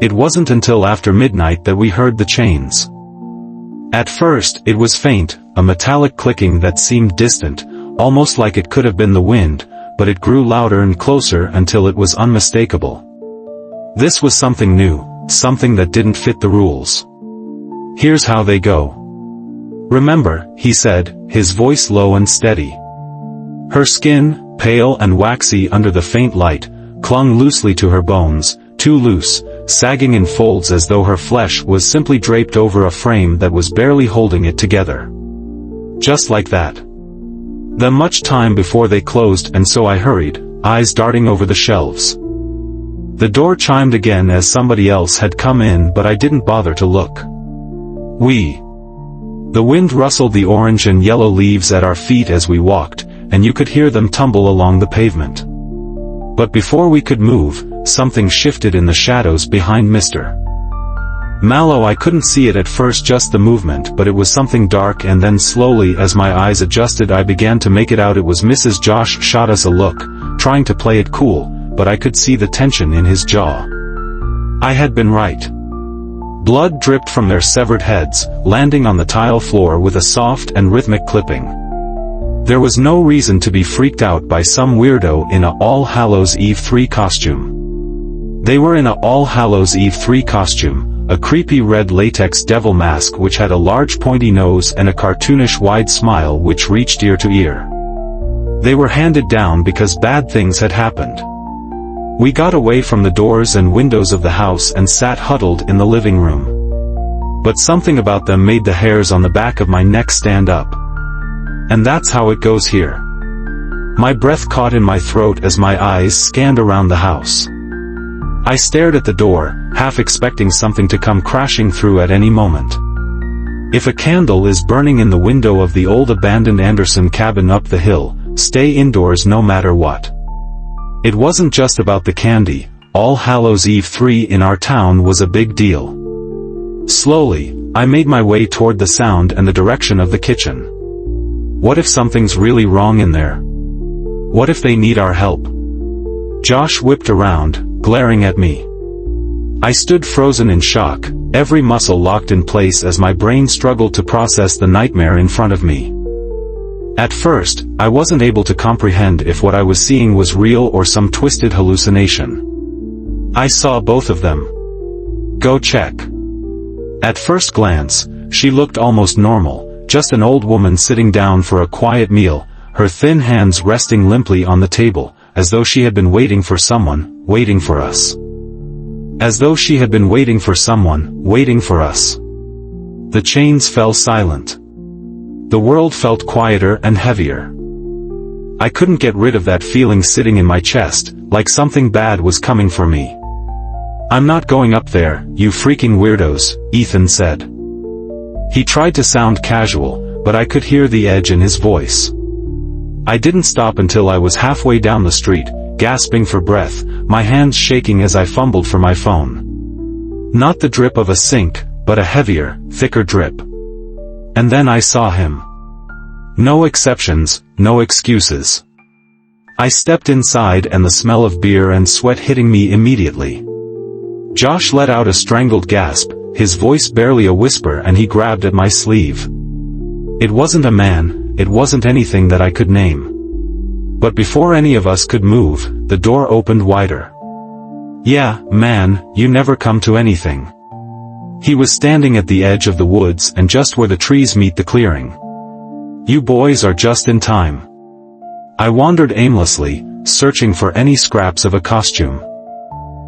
It wasn't until after midnight that we heard the chains. At first, it was faint, a metallic clicking that seemed distant, almost like it could have been the wind, but it grew louder and closer until it was unmistakable. This was something new, something that didn't fit the rules. "Here's how they go. Remember," he said, his voice low and steady. Her skin, pale and waxy under the faint light, clung loosely to her bones, too loose, sagging in folds as though her flesh was simply draped over a frame that was barely holding it together. Just like that. Then much time before they closed, and so I hurried, eyes darting over the shelves. The door chimed again as somebody else had come in, but I didn't bother to look. The wind rustled the orange and yellow leaves at our feet as we walked, and you could hear them tumble along the pavement. But before we could move, something shifted in the shadows behind Mr. Mallow. I couldn't see it at first, just the movement, but it was something dark, and then slowly as my eyes adjusted I began to make it out. It was Mrs. Josh shot us a look, trying to play it cool, but I could see the tension in his jaw. I had been right. Blood dripped from their severed heads, landing on the tile floor with a soft and rhythmic clipping. There was no reason to be freaked out by some weirdo in a All Hallows Eve 3 costume. They were in a All Hallows Eve 3 costume, a creepy red latex devil mask which had a large pointy nose and a cartoonish wide smile which reached ear to ear. They were handed down because bad things had happened. We got away from the doors and windows of the house and sat huddled in the living room. But something about them made the hairs on the back of my neck stand up. And that's how it goes here. My breath caught in my throat as my eyes scanned around the house. I stared at the door, half expecting something to come crashing through at any moment. If a candle is burning in the window of the old abandoned Anderson cabin up the hill, stay indoors no matter what. It wasn't just about the candy. All Hallows Eve 3 in our town was a big deal. Slowly, I made my way toward the sound and the direction of the kitchen. What if something's really wrong in there? What if they need our help? Josh whipped around, glaring at me. I stood frozen in shock, every muscle locked in place as my brain struggled to process the nightmare in front of me. At first, I wasn't able to comprehend if what I was seeing was real or some twisted hallucination. I saw both of them. Go check. At first glance, she looked almost normal, just an old woman sitting down for a quiet meal, her thin hands resting limply on the table, as though she had been waiting for someone, waiting for us. As though she had been waiting for someone, waiting for us. The chains fell silent. The world felt quieter and heavier. I couldn't get rid of that feeling sitting in my chest, like something bad was coming for me. "I'm not going up there, you freaking weirdos," Ethan said. He tried to sound casual, but I could hear the edge in his voice. I didn't stop until I was halfway down the street, gasping for breath, my hands shaking as I fumbled for my phone. Not the drip of a sink, but a heavier, thicker drip. And then I saw him. No exceptions, no excuses. I stepped inside and the smell of beer and sweat hitting me immediately. Josh let out a strangled gasp, his voice barely a whisper, and he grabbed at my sleeve. It wasn't a man, it wasn't anything that I could name. But before any of us could move, the door opened wider. "Yeah, man, you never come to anything." He was standing at the edge of the woods and just where the trees meet the clearing. "You boys are just in time." I wandered aimlessly, searching for any scraps of a costume.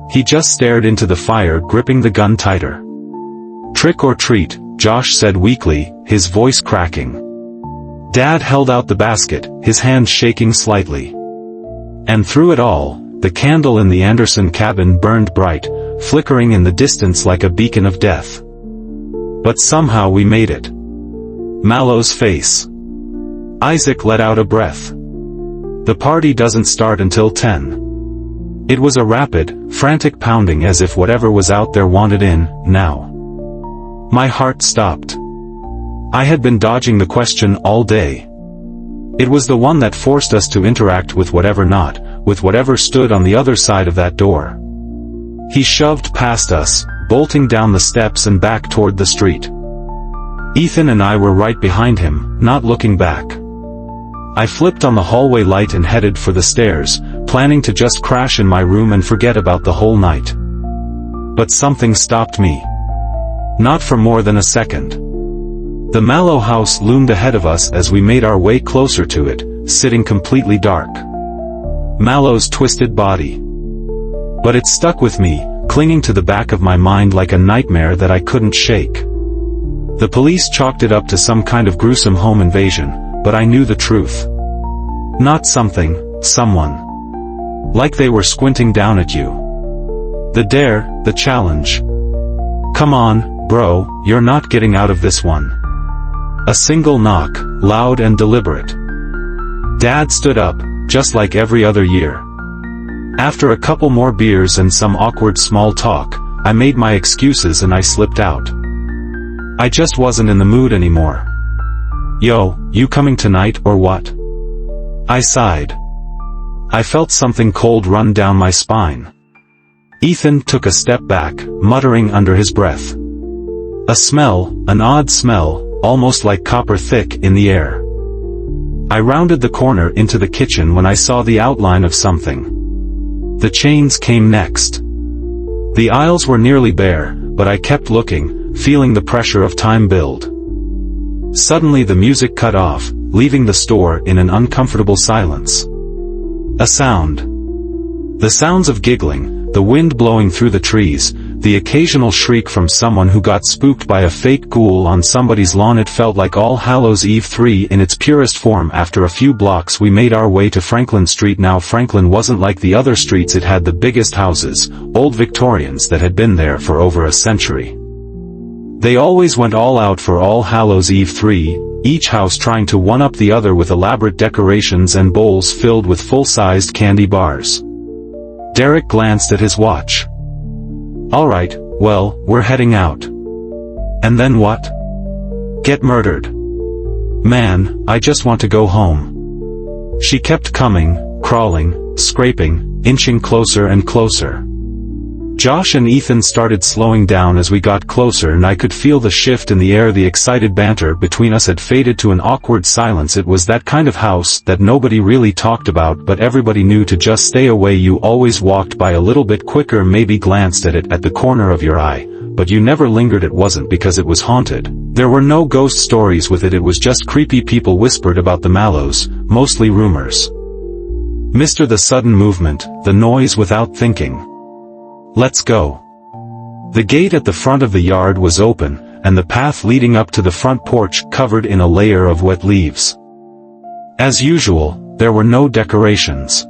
He just stared into the fire, gripping the gun tighter. "Trick or treat," Josh said weakly, his voice cracking. Dad held out the basket, his hand shaking slightly. And through it all, the candle in the Anderson cabin burned bright, flickering in the distance like a beacon of death. But somehow we made it. Mallow's face. Isaac let out a breath. The party doesn't start until 10. It was a rapid, frantic pounding as if whatever was out there wanted in, now. My heart stopped. I had been dodging the question all day. It was the one that forced us to interact with whatever stood on the other side of that door. He shoved past us, bolting down the steps and back toward the street. Ethan and I were right behind him, not looking back. I flipped on the hallway light and headed for the stairs, planning to just crash in my room and forget about the whole night. But something stopped me. Not for more than a second. The Mallow house loomed ahead of us as we made our way closer to it, sitting completely dark. Mallow's twisted body. But it stuck with me, clinging to the back of my mind like a nightmare that I couldn't shake. The police chalked it up to some kind of gruesome home invasion, but I knew the truth. Not something, someone. Like they were squinting down at you. The dare, the challenge. Come on, bro, you're not getting out of this one. A single knock, loud and deliberate. Dad stood up, just like every other year. After a couple more beers and some awkward small talk, I made my excuses and I slipped out. I just wasn't in the mood anymore. Yo, you coming tonight or what? I sighed. I felt something cold run down my spine. Ethan took a step back, muttering under his breath. A smell, an odd smell, almost like copper thick in the air. I rounded the corner into the kitchen when I saw the outline of something. The chains came next. The aisles were nearly bare, but I kept looking, feeling the pressure of time build. Suddenly the music cut off, leaving the store in an uncomfortable silence. A sound. The sounds of giggling, the wind blowing through the trees, the occasional shriek from someone who got spooked by a fake ghoul on somebody's lawn. It felt like All Hallows Eve 3 in its purest form. After a few blocks we made our way to Franklin Street. Now Franklin wasn't like the other streets. It had the biggest houses, old Victorians that had been there for over a century. They always went all out for All Hallows Eve 3, each house trying to one-up the other with elaborate decorations and bowls filled with full-sized candy bars. Derek glanced at his watch. Alright, well, we're heading out. And then what? Get murdered. Man, I just want to go home. She kept coming, crawling, scraping, inching closer and closer. Josh and Ethan started slowing down as we got closer, and I could feel the shift in the air. The excited banter between us had faded to an awkward silence. It was that kind of house that nobody really talked about, but everybody knew to just stay away. You always walked by a little bit quicker, maybe glanced at it at the corner of your eye, but you never lingered. It wasn't because it was haunted. There were no ghost stories with it. It was just creepy. People whispered about the Mallows, mostly rumors. Mr. The sudden movement, the noise without thinking. Let's go. The gate at the front of the yard was open, and the path leading up to the front porch covered in a layer of wet leaves. As usual, there were no decorations.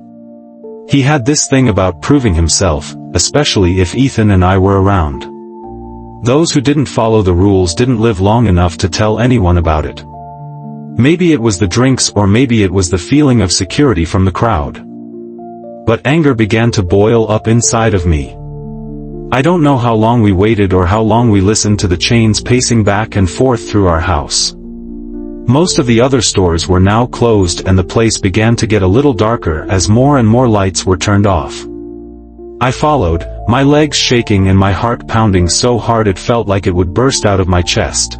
He had this thing about proving himself, especially if Ethan and I were around. Those who didn't follow the rules didn't live long enough to tell anyone about it. Maybe it was the drinks, or maybe it was the feeling of security from the crowd. But anger began to boil up inside of me. I don't know how long we waited or how long we listened to the chains pacing back and forth through our house. Most of the other stores were now closed, and the place began to get a little darker as more and more lights were turned off. I followed, my legs shaking and my heart pounding so hard it felt like it would burst out of my chest.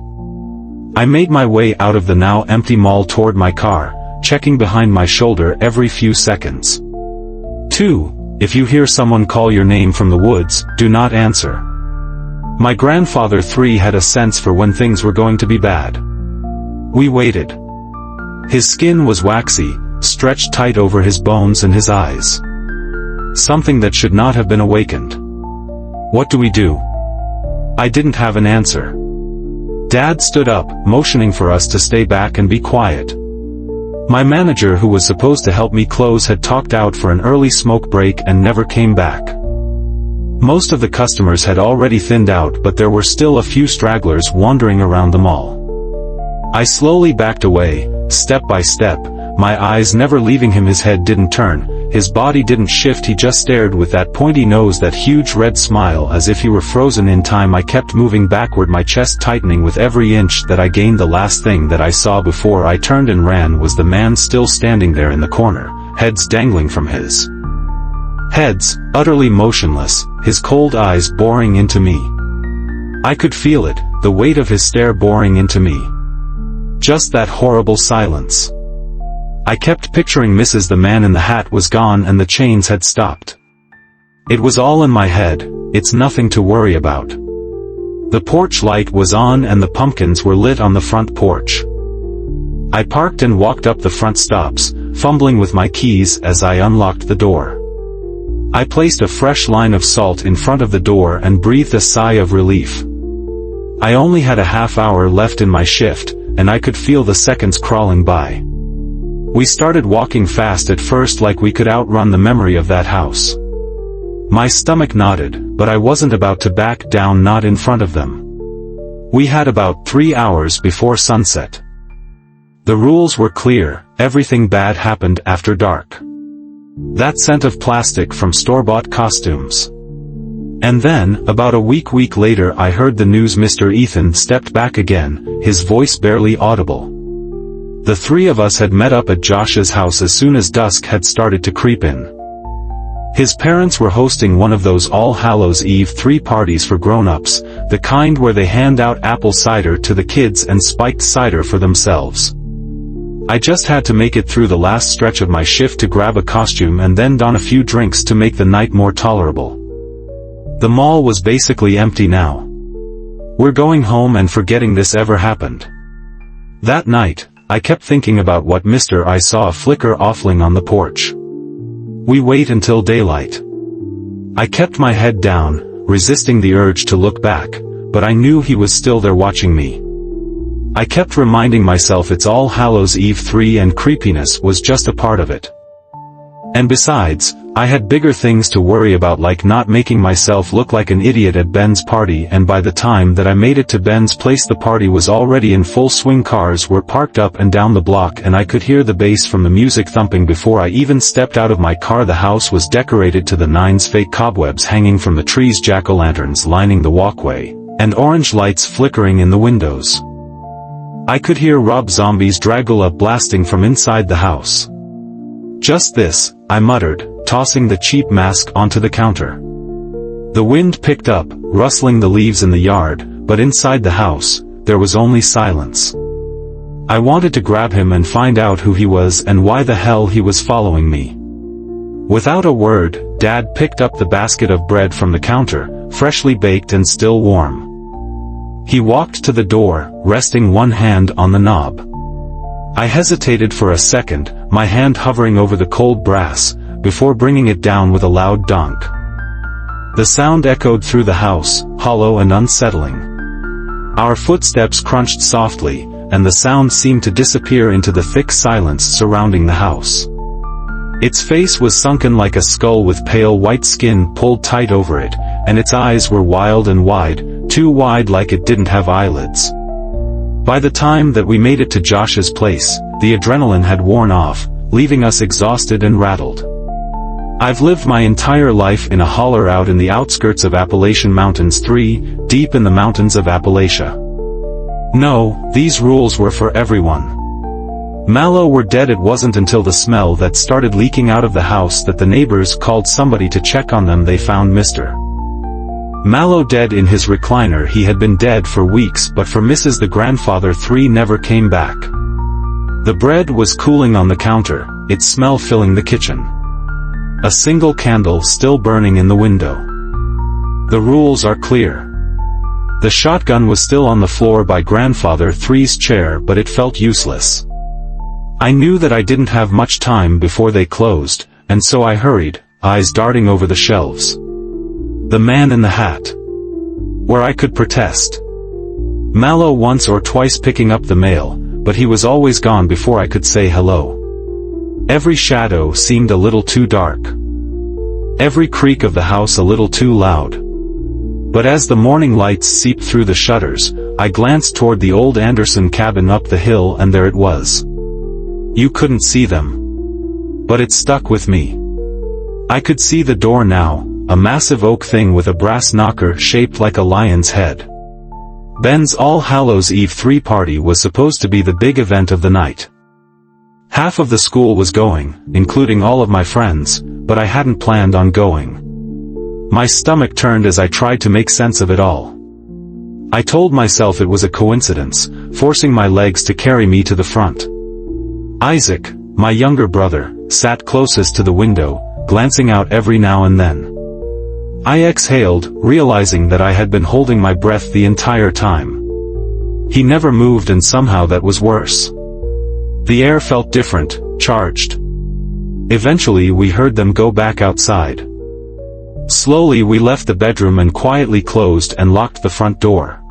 I made my way out of the now empty mall toward my car, checking behind my shoulder every few seconds. 2. If you hear someone call your name from the woods, do not answer. My grandfather 3 had a sense for when things were going to be bad. We waited. His skin was waxy, stretched tight over his bones and his eyes. Something that should not have been awakened. What do we do? I didn't have an answer. Dad stood up, motioning for us to stay back and be quiet. My manager, who was supposed to help me close, had talked out for an early smoke break and never came back. Most of the customers had already thinned out, but there were still a few stragglers wandering around the mall. I slowly backed away, step by step, my eyes never leaving him. His head didn't turn, his body didn't shift, he just stared with that pointy nose, that huge red smile, as if he were frozen in time. I kept moving backward, my chest tightening with every inch that I gained. The last thing that I saw before I turned and ran was the man still standing there in the corner, heads dangling from his Heads, utterly motionless, his cold eyes boring into me. I could feel it, the weight of his stare boring into me. Just that horrible silence. I kept picturing Mrs. the Man in the Hat was gone and the chains had stopped. It was all in my head, it's nothing to worry about. The porch light was on and the pumpkins were lit on the front porch. I parked and walked up the front steps, fumbling with my keys as I unlocked the door. I placed a fresh line of salt in front of the door and breathed a sigh of relief. I only had a half hour left in my shift, and I could feel the seconds crawling by. We started walking fast at first like we could outrun the memory of that house. My stomach nodded, but I wasn't about to back down, not in front of them. We had about 3 hours before sunset. The rules were clear, everything bad happened after dark. That scent of plastic from store-bought costumes. And then, about a week later, I heard the news. Mr. Ethan stepped back again, his voice barely audible. The three of us had met up at Josh's house as soon as dusk had started to creep in. His parents were hosting one of those All Hallows Eve 3 parties for grown-ups, the kind where they hand out apple cider to the kids and spiked cider for themselves. I just had to make it through the last stretch of my shift to grab a costume and then don a few drinks to make the night more tolerable. The mall was basically empty now. We're going home and forgetting this ever happened. That night, I kept thinking about what I saw a flicker offling on the porch. We wait until daylight. I kept my head down, resisting the urge to look back, but I knew he was still there watching me. I kept reminding myself it's All Hallows Eve 3 and creepiness was just a part of it. And besides, I had bigger things to worry about, like not making myself look like an idiot at Ben's party, and by the time that I made it to Ben's place the party was already in full swing. Cars were parked up and down the block and I could hear the bass from the music thumping before I even stepped out of my car. The house was decorated to the nines, fake cobwebs hanging from the trees, jack-o'-lanterns lining the walkway, and orange lights flickering in the windows. I could hear Rob Zombie's Dragula blasting from inside the house. "Just this," I muttered, tossing the cheap mask onto the counter. The wind picked up, rustling the leaves in the yard, but inside the house, there was only silence. I wanted to grab him and find out who he was and why the hell he was following me. Without a word, Dad picked up the basket of bread from the counter, freshly baked and still warm. He walked to the door, resting one hand on the knob. I hesitated for a second, my hand hovering over the cold brass, before bringing it down with a loud donk. The sound echoed through the house, hollow and unsettling. Our footsteps crunched softly, and the sound seemed to disappear into the thick silence surrounding the house. Its face was sunken like a skull with pale white skin pulled tight over it, and its eyes were wild and wide, too wide like it didn't have eyelids. By the time that we made it to Josh's place, the adrenaline had worn off, leaving us exhausted and rattled. I've lived my entire life in a holler out in the outskirts of Appalachian Mountains 3, deep in the mountains of Appalachia. No, these rules were for everyone. Mallow were dead. It wasn't until the smell that started leaking out of the house that the neighbors called somebody to check on them. They found Mr. Mallow dead in his recliner. He had been dead for weeks, but for Mrs. the grandfather 3 never came back. The bread was cooling on the counter, its smell filling the kitchen. A single candle still burning in the window. The rules are clear. The shotgun was still on the floor by Grandfather 3's chair, but it felt useless. I knew that I didn't have much time before they closed, and so I hurried, eyes darting over the shelves. The Man in the Hat. Where I could protest. Mallow once or twice picking up the mail, but he was always gone before I could say hello. Every shadow seemed a little too dark. Every creak of the house a little too loud. But as the morning lights seeped through the shutters, I glanced toward the old Anderson cabin up the hill, and there it was. You couldn't see them. But it stuck with me. I could see the door now, a massive oak thing with a brass knocker shaped like a lion's head. Ben's All Hallows Eve 3 party was supposed to be the big event of the night. Half of the school was going, including all of my friends, but I hadn't planned on going. My stomach turned as I tried to make sense of it all. I told myself it was a coincidence, forcing my legs to carry me to the front. Isaac, my younger brother, sat closest to the window, glancing out every now and then. I exhaled, realizing that I had been holding my breath the entire time. He never moved, and somehow that was worse. The air felt different, charged. Eventually we heard them go back outside. Slowly we left the bedroom and quietly closed and locked the front door.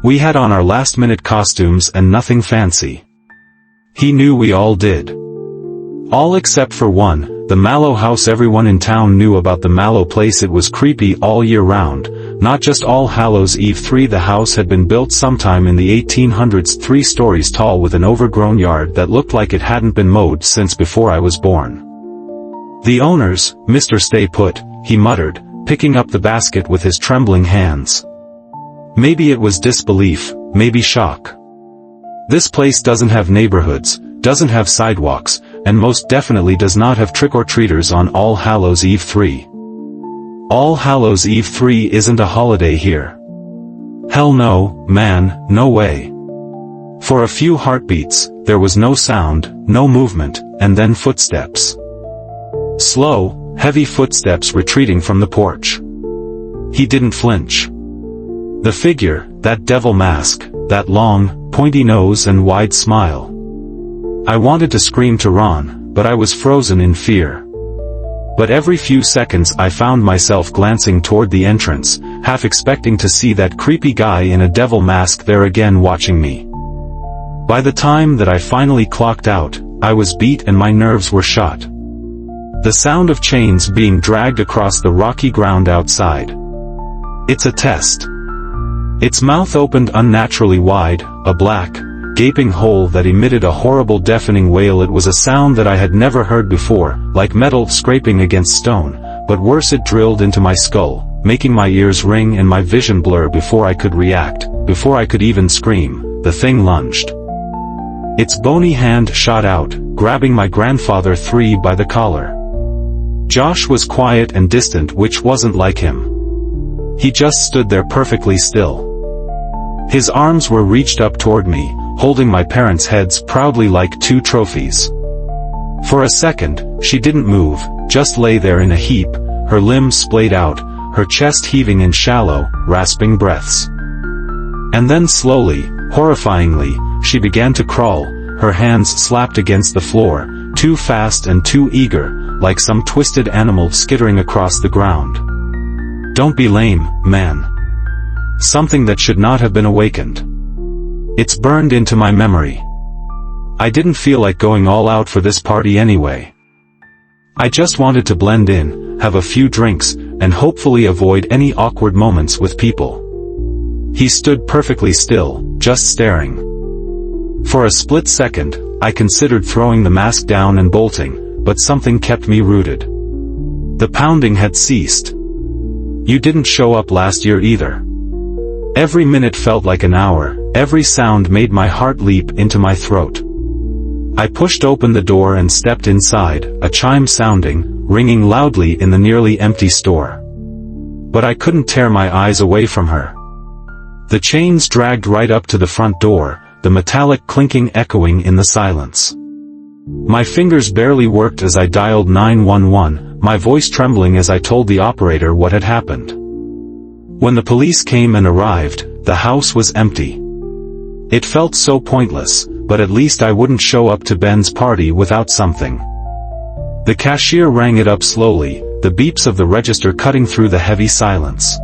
We had on our last-minute costumes and nothing fancy. He knew we all did. All except for one, the Mallow house. Everyone in town knew about the Mallow place. It was creepy all year round, not just All Hallows Eve 3. The house had been built sometime in the 1800s, 3 stories tall with an overgrown yard that looked like it hadn't been mowed since before I was born. The owners, Mr. Stay Put, he muttered, picking up the basket with his trembling hands. Maybe it was disbelief, maybe shock. This place doesn't have neighborhoods, doesn't have sidewalks, and most definitely does not have trick-or-treaters on All Hallows Eve 3. All Hallows Eve 3 isn't a holiday here. Hell no, man, no way. For a few heartbeats, there was no sound, no movement, and then footsteps. Slow, heavy footsteps retreating from the porch. He didn't flinch. The figure, that devil mask, that long, pointy nose and wide smile. I wanted to scream to Ron, but I was frozen in fear. But every few seconds I found myself glancing toward the entrance, half expecting to see that creepy guy in a devil mask there again watching me. By the time that I finally clocked out, I was beat and my nerves were shot. The sound of chains being dragged across the rocky ground outside. It's a test. Its mouth opened unnaturally wide, a black, gaping hole that emitted a horrible deafening wail. It was a sound that I had never heard before, like metal scraping against stone, but worse, it drilled into my skull, making my ears ring and my vision blur. Before I could react, before I could even scream, the thing lunged. Its bony hand shot out, grabbing my grandfather 3 by the collar. Josh was quiet and distant, which wasn't like him. He just stood there perfectly still. His arms were reached up toward me, holding my parents' heads proudly like 2 trophies. For a second, she didn't move, just lay there in a heap, her limbs splayed out, her chest heaving in shallow, rasping breaths. And then slowly, horrifyingly, she began to crawl, her hands slapped against the floor, too fast and too eager, like some twisted animal skittering across the ground. Don't be lame, man. Something that should not have been awakened. It's burned into my memory. I didn't feel like going all out for this party anyway. I just wanted to blend in, have a few drinks, and hopefully avoid any awkward moments with people. He stood perfectly still, just staring. For a split second, I considered throwing the mask down and bolting, but something kept me rooted. The pounding had ceased. You didn't show up last year either. Every minute felt like an hour, every sound made my heart leap into my throat. I pushed open the door and stepped inside, a chime sounding, ringing loudly in the nearly empty store. But I couldn't tear my eyes away from her. The chains dragged right up to the front door, the metallic clinking echoing in the silence. My fingers barely worked as I dialed 911, my voice trembling as I told the operator what had happened. When the police came and arrived, the house was empty. It felt so pointless, but at least I wouldn't show up to Ben's party without something. The cashier rang it up slowly, the beeps of the register cutting through the heavy silence.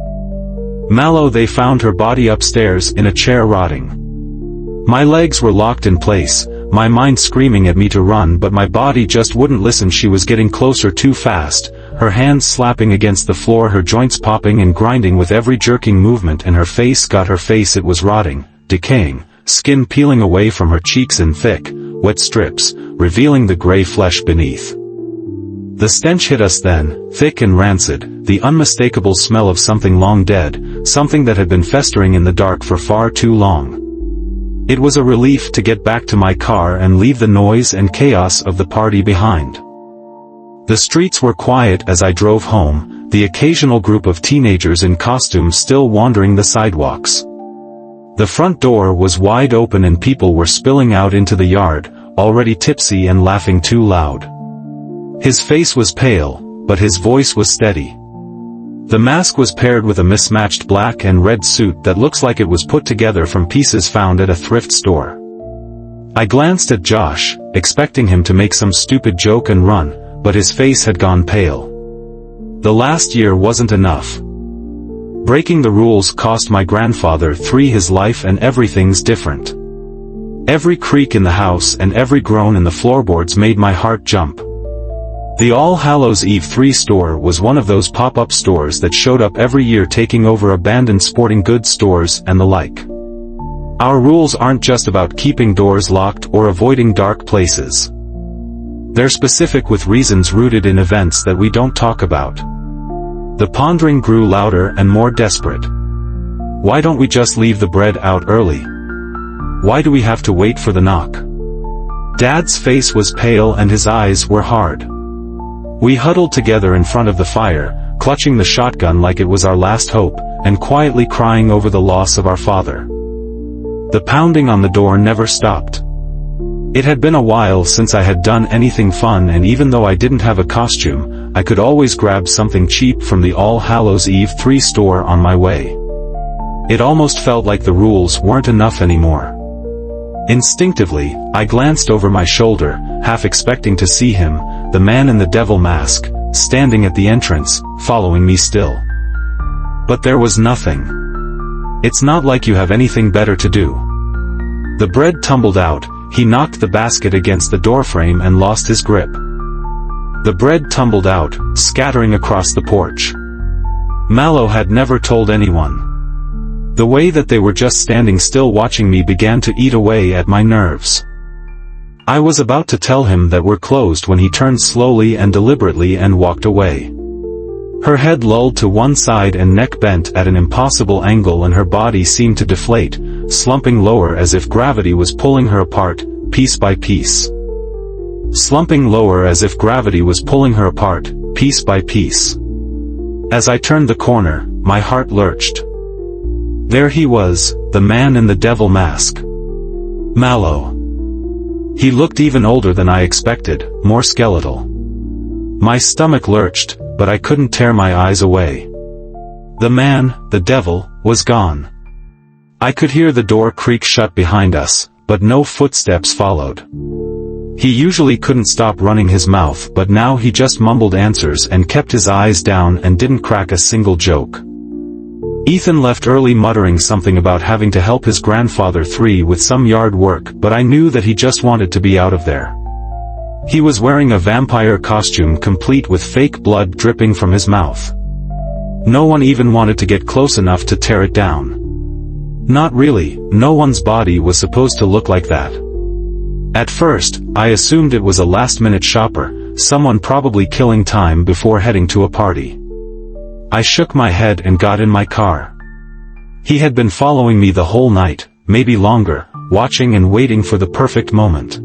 Mallow, they found her body upstairs in a chair rotting. My legs were locked in place, my mind screaming at me to run, but my body just wouldn't listen. She was getting closer too fast, her hands slapping against the floor, her joints popping and grinding with every jerking movement, and her face, it was rotting, decaying, skin peeling away from her cheeks in thick, wet strips, revealing the gray flesh beneath. The stench hit us then, thick and rancid, the unmistakable smell of something long dead, something that had been festering in the dark for far too long. It was a relief to get back to my car and leave the noise and chaos of the party behind. The streets were quiet as I drove home, the occasional group of teenagers in costumes still wandering the sidewalks. The front door was wide open and people were spilling out into the yard, already tipsy and laughing too loud. His face was pale, but his voice was steady. The mask was paired with a mismatched black and red suit that looks like it was put together from pieces found at a thrift store. I glanced at Josh, expecting him to make some stupid joke and run, but his face had gone pale. The last year wasn't enough. Breaking the rules cost my grandfather his life, and everything's different. Every creak in the house and every groan in the floorboards made my heart jump. The All Hallows Eve 3 store was one of those pop-up stores that showed up every year, taking over abandoned sporting goods stores and the like. Our rules aren't just about keeping doors locked or avoiding dark places. They're specific, with reasons rooted in events that we don't talk about. The pondering grew louder and more desperate. Why don't we just leave the bread out early? Why do we have to wait for the knock? Dad's face was pale and his eyes were hard. We huddled together in front of the fire, clutching the shotgun like it was our last hope, and quietly crying over the loss of our father. The pounding on the door never stopped. It had been a while since I had done anything fun, and even though I didn't have a costume, I could always grab something cheap from the All Hallows Eve 3 store on my way. It almost felt like the rules weren't enough anymore. Instinctively, I glanced over my shoulder, half expecting to see him, the man in the devil mask, standing at the entrance, following me still. But there was nothing. It's not like you have anything better to do. The bread tumbled out, he knocked the basket against the doorframe and lost his grip. The bread tumbled out, scattering across the porch. Mallow had never told anyone. The way that they were just standing still watching me began to eat away at my nerves. I was about to tell him that we're closed when he turned slowly and deliberately and walked away. Her head lolled to one side and neck bent at an impossible angle, and her body seemed to deflate, slumping lower as if gravity was pulling her apart, piece by piece. Slumping lower as if gravity was pulling her apart, piece by piece. As I turned the corner, my heart lurched. There he was, the man in the devil mask. Mallow. He looked even older than I expected, more skeletal. My stomach lurched, but I couldn't tear my eyes away. The man, the devil, was gone. I could hear the door creak shut behind us, but no footsteps followed. He usually couldn't stop running his mouth, but now he just mumbled answers and kept his eyes down and didn't crack a single joke. Ethan left early, muttering something about having to help his grandfather with some yard work, but I knew that he just wanted to be out of there. He was wearing a vampire costume complete with fake blood dripping from his mouth. No one even wanted to get close enough to tear it down. Not really, no one's body was supposed to look like that. At first, I assumed it was a last-minute shopper, someone probably killing time before heading to a party. I shook my head and got in my car. He had been following me the whole night, maybe longer, watching and waiting for the perfect moment.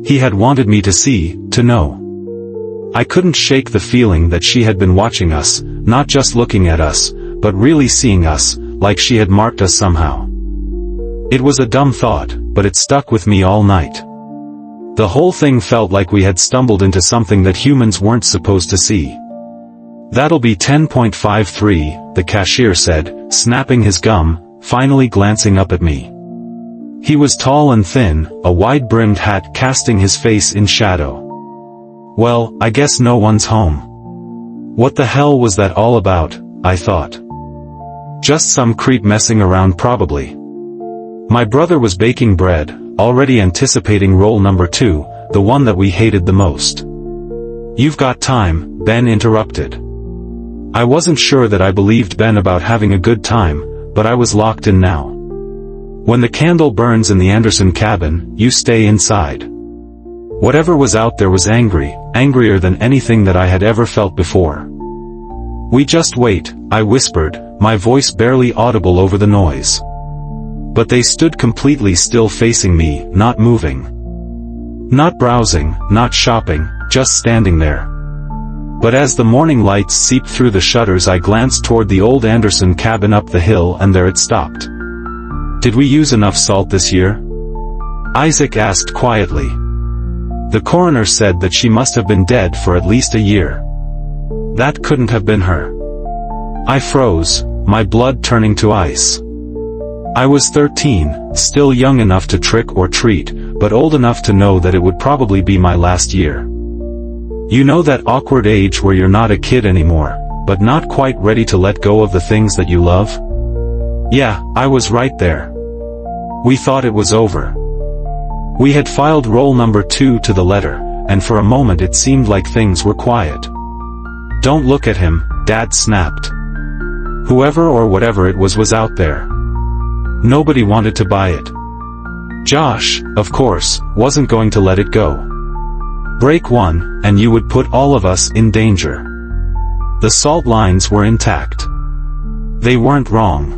He had wanted me to see, to know. I couldn't shake the feeling that she had been watching us, not just looking at us, but really seeing us, like she had marked us somehow. It was a dumb thought, but it stuck with me all night. The whole thing felt like we had stumbled into something that humans weren't supposed to see. "That'll be 10.53, the cashier said, snapping his gum, finally glancing up at me. He was tall and thin, a wide-brimmed hat casting his face in shadow. Well, I guess no one's home. What the hell was that all about, I thought. Just some creep messing around probably. My brother was baking bread, already anticipating roll number 2, the one that we hated the most. "You've got time," Ben interrupted. I wasn't sure that I believed Ben about having a good time, but I was locked in now. When the candle burns in the Anderson cabin, you stay inside. Whatever was out there was angry, angrier than anything that I had ever felt before. "We just wait," I whispered, my voice barely audible over the noise. But they stood completely still, facing me, not moving. Not browsing, not shopping, just standing there. But as the morning lights seeped through the shutters I glanced toward the old Anderson cabin up the hill and there it stopped. "Did we use enough salt this year?" Isaac asked quietly. The coroner said that she must have been dead for at least a year. That couldn't have been her. I froze, my blood turning to ice. I was 13, still young enough to trick or treat, but old enough to know that it would probably be my last year. You know that awkward age where you're not a kid anymore, but not quite ready to let go of the things that you love? Yeah, I was right there. We thought it was over. We had filed roll number 2 to the letter, and for a moment it seemed like things were quiet. "Don't look at him," Dad snapped. Whoever or whatever it was out there. Nobody wanted to buy it. Josh, of course, wasn't going to let it go. Break one, and you would put all of us in danger. The salt lines were intact. They weren't wrong.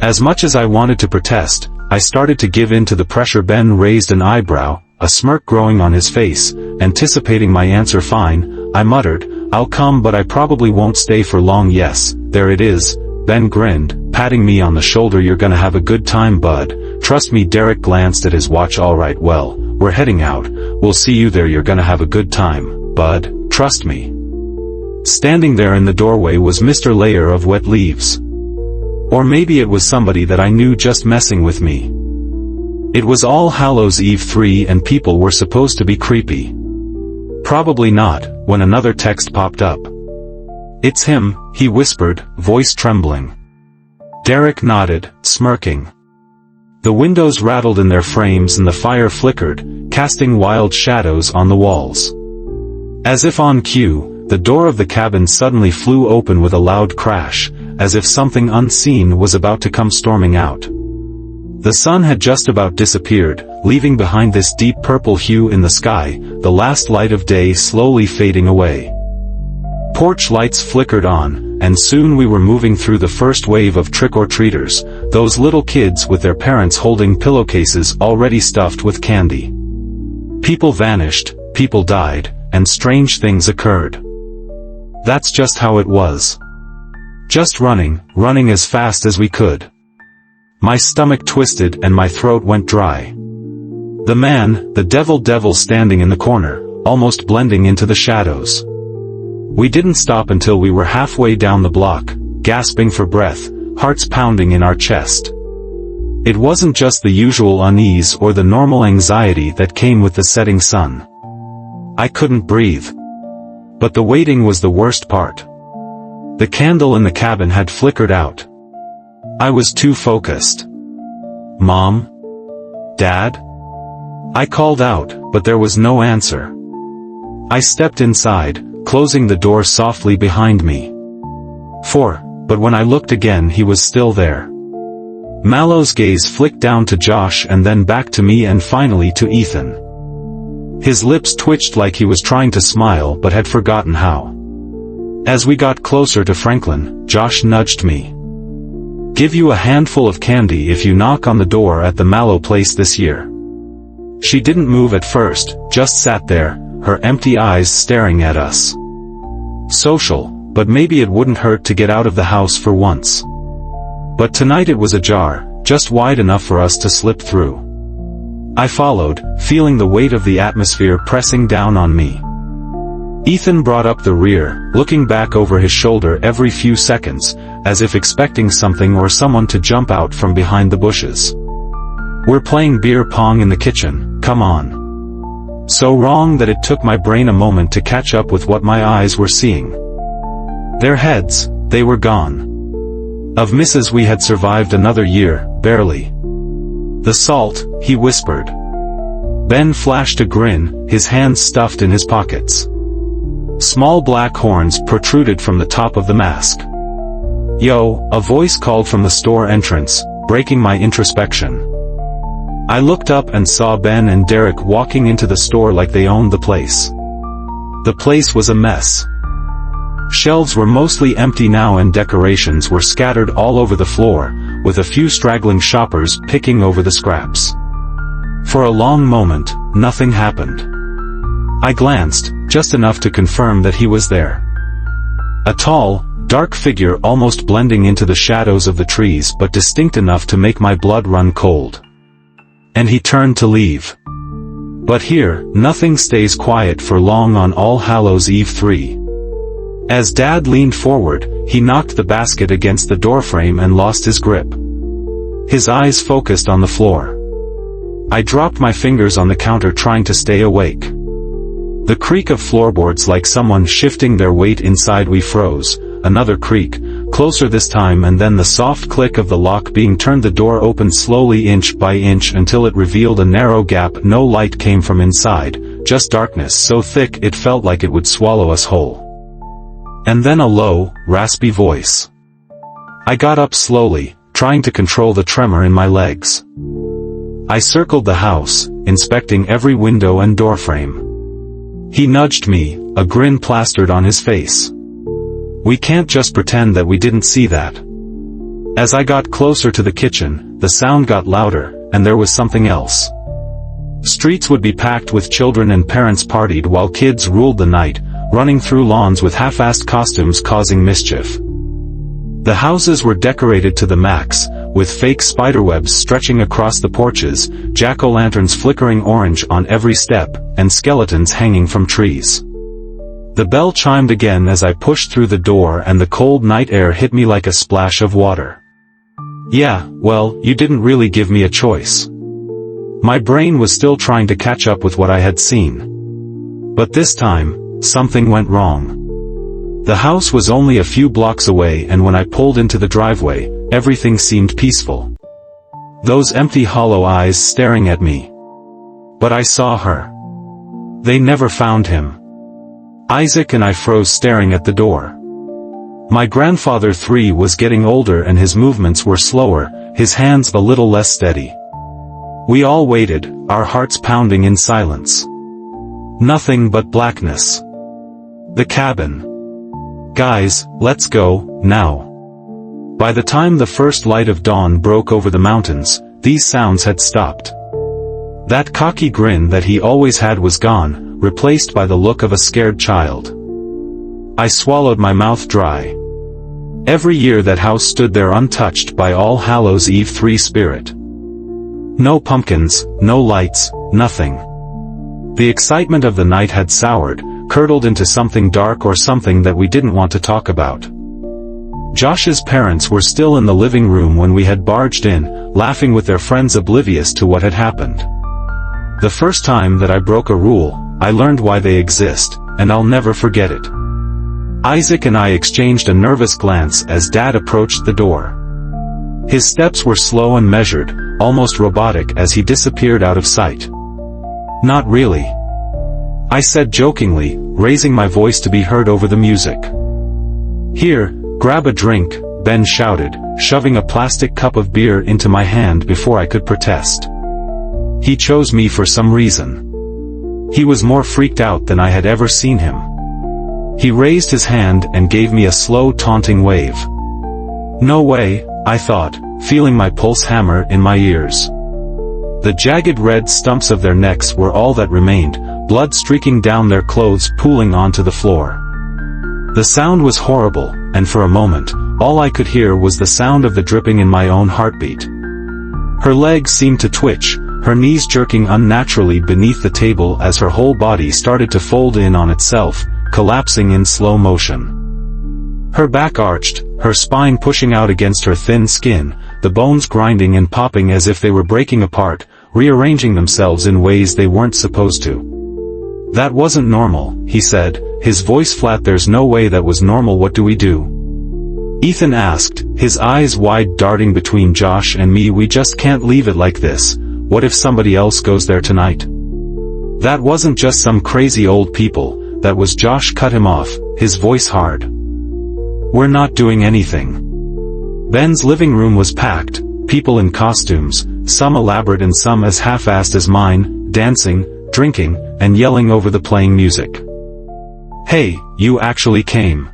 As much as I wanted to protest, I started to give in to the pressure. Ben raised an eyebrow, a smirk growing on his face, anticipating my answer. "Fine," I muttered, "I'll come but I probably won't stay for long." "Yes, there it is," Ben grinned, patting me on the shoulder. "You're gonna have a good time, bud. Trust me." Derek glanced at his watch. "All right, well, we're heading out. We'll see you there. You're gonna have a good time, bud, trust me." Standing there in the doorway was Mr. Layer of Wet Leaves. Or maybe it was somebody that I knew just messing with me. It was All Hallows Eve 3 and people were supposed to be creepy. Probably not, when another text popped up. "It's him," he whispered, voice trembling. Derek nodded, smirking. The windows rattled in their frames and the fire flickered, casting wild shadows on the walls. As if on cue, the door of the cabin suddenly flew open with a loud crash, as if something unseen was about to come storming out. The sun had just about disappeared, leaving behind this deep purple hue in the sky, the last light of day slowly fading away. Porch lights flickered on, and soon we were moving through the first wave of trick-or-treaters, those little kids with their parents holding pillowcases already stuffed with candy. People vanished, people died, and strange things occurred. That's just how it was. Just running as fast as we could. My stomach twisted and my throat went dry. The man, the devil standing in the corner, almost blending into the shadows. We didn't stop until we were halfway down the block, gasping for breath, hearts pounding in our chest. It wasn't just the usual unease or the normal anxiety that came with the setting sun. I couldn't breathe. But the waiting was the worst part. The candle in the cabin had flickered out. I was too focused. "Mom? Dad?" I called out, but there was no answer. I stepped inside, closing the door softly behind me. But when I looked again he was still there. Mallow's gaze flicked down to Josh and then back to me and finally to Ethan. His lips twitched like he was trying to smile but had forgotten how. As we got closer to Franklin, Josh nudged me. "Give you a handful of candy if you knock on the door at the Mallow place this year." She didn't move at first, just sat there, her empty eyes staring at us. Social, but maybe it wouldn't hurt to get out of the house for once. But tonight it was ajar, just wide enough for us to slip through. I followed, feeling the weight of the atmosphere pressing down on me. Ethan brought up the rear, looking back over his shoulder every few seconds, as if expecting something or someone to jump out from behind the bushes. "We're playing beer pong in the kitchen, come on." So wrong that it took my brain a moment to catch up with what my eyes were seeing. Their heads, they were gone. Of Mrs. we had survived another year, barely. "The salt," he whispered. Ben flashed a grin, his hands stuffed in his pockets. Small black horns protruded from the top of the mask. "Yo," a voice called from the store entrance, breaking my introspection. I looked up and saw Ben and Derek walking into the store like they owned the place. The place was a mess. Shelves were mostly empty now and decorations were scattered all over the floor, with a few straggling shoppers picking over the scraps. For a long moment, nothing happened. I glanced, just enough to confirm that he was there. A tall, dark figure almost blending into the shadows of the trees but distinct enough to make my blood run cold. And he turned to leave. But here, nothing stays quiet for long on All Hallows Eve 3. As Dad leaned forward, he knocked the basket against the doorframe and lost his grip. His eyes focused on the floor. I dropped my fingers on the counter trying to stay awake. The creak of floorboards like someone shifting their weight inside. We froze. Another creak, closer this time, and then the soft click of the lock being turned. The door opened slowly, inch by inch, until it revealed a narrow gap. No light came from inside, just darkness so thick it felt like it would swallow us whole. And then a low, raspy voice. I got up slowly, trying to control the tremor in my legs. I circled the house, inspecting every window and doorframe. He nudged me, a grin plastered on his face. We can't just pretend that we didn't see that. As I got closer to the kitchen, the sound got louder, and there was something else. Streets would be packed with children and parents partied while kids ruled the night, running through lawns with half-assed costumes causing mischief. The houses were decorated to the max, with fake spiderwebs stretching across the porches, jack-o'-lanterns flickering orange on every step, and skeletons hanging from trees. The bell chimed again as I pushed through the door, and the cold night air hit me like a splash of water. Yeah, well, you didn't really give me a choice. My brain was still trying to catch up with what I had seen. But this time, something went wrong. The house was only a few blocks away, and when I pulled into the driveway, everything seemed peaceful. Those empty hollow eyes staring at me. But I saw her. They never found him. Isaac and I froze, staring at the door. My grandfather 3 was getting older and his movements were slower, his hands a little less steady. We all waited, our hearts pounding in silence. Nothing but blackness. The cabin. Guys, let's go, now. By the time the first light of dawn broke over the mountains, these sounds had stopped. That cocky grin that he always had was gone, replaced by the look of a scared child. I swallowed, my mouth dry. Every year that house stood there untouched by All Hallows Eve 3 spirit. No pumpkins, no lights, nothing. The excitement of the night had soured, curdled into something dark, or something that we didn't want to talk about. Josh's parents were still in the living room when we had barged in, laughing with their friends, oblivious to what had happened. The first time that I broke a rule, I learned why they exist, and I'll never forget it. Isaac and I exchanged a nervous glance as Dad approached the door. His steps were slow and measured, almost robotic, as he disappeared out of sight. Not really, I said jokingly, raising my voice to be heard over the music. Here, grab a drink, Ben shouted, shoving a plastic cup of beer into my hand before I could protest. He chose me for some reason. He was more freaked out than I had ever seen him. He raised his hand and gave me a slow, taunting wave. No way, I thought, feeling my pulse hammer in my ears. The jagged red stumps of their necks were all that remained, blood streaking down their clothes, pooling onto the floor. The sound was horrible, and for a moment, all I could hear was the sound of the dripping in my own heartbeat. Her legs seemed to twitch, her knees jerking unnaturally beneath the table as her whole body started to fold in on itself, collapsing in slow motion. Her back arched, her spine pushing out against her thin skin, the bones grinding and popping as if they were breaking apart, rearranging themselves in ways they weren't supposed to. That wasn't normal, he said, his voice flat. There's no way that was normal. What do we do? Ethan asked, his eyes wide, darting between Josh and me. We just can't leave it like this. What if somebody else goes there tonight? That wasn't just some crazy old people, that was. Josh cut him off, his voice hard. We're not doing anything. Ben's living room was packed, people in costumes, some elaborate and some as half-assed as mine, dancing, drinking, and yelling over the playing music. Hey, you actually came.